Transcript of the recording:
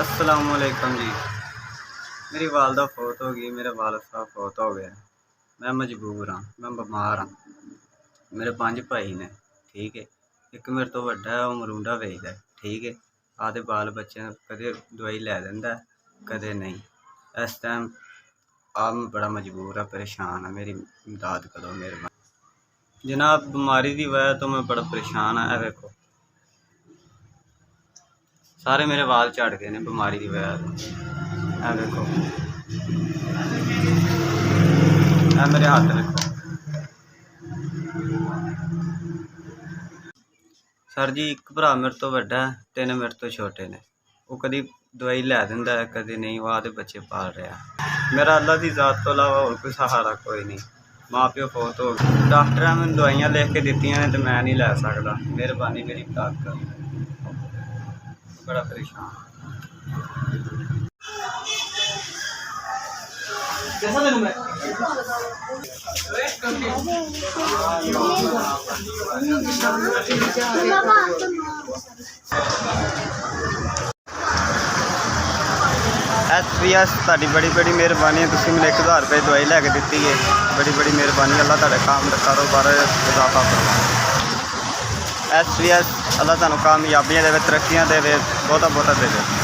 अस्सलामुअलैकुम जी। मेरी वालदा फौत हो गई, मेरे वालिद साहब फौत हो गए। मैं मजबूर हाँ, मैं बीमार हाँ। मेरे 5 भाई ने, ठीक है। एक मेरे तो वड्डा है, वह मरूंडा बेचदा है, ठीक है। आदे बाल बच्चे कदे दवाई लै दिंदा है, कदे नहीं। इस टाइम आप मैं बड़ा मजबूर हाँ, परेशान हाँ। मेरी इमदाद करो मेहरबानी जनाब। बीमारी की वजह तो मैं बड़ा परेशान हाँ। देखो सारे मेरे वाल झड़ गए ने बीमारी की वजह तो। देखो मेरे हाथ देखो। सर जी एक भरा मेरे तो वड्डा है, 3 मेरे तो छोटे ने। वो कभी दवाई लै दिंदा है, कभी नहीं। वो आदे बच्चे पाल रहा। मेरा अल्लाह की ज़ात तो अलावा और कोई सहारा कोई नहीं। माँ प्यो फौत हो गए। डॉक्टर ने मैंने दवाइयाँ लिख के दित्तियां ने, तो मैं नहीं लै सकदा। मेहरबानी मेरी इमदाद करो, बड़ा परेशान। कैसा देनू मैं SBS ताड़ी बड़ी बड़ी मेहरबानी है। तुसीं मैनूं 1000 रुपये दवाई लैके दित्ती है, बड़ी बड़ी मेहरबानी। अल्लाह तुहाडे काम कारोबार इजाफा फरमाए। SBS अल्लाह तुहानूं कामयाबियां देवे, तरक्कियां देवे, बहुता बहुता देवे।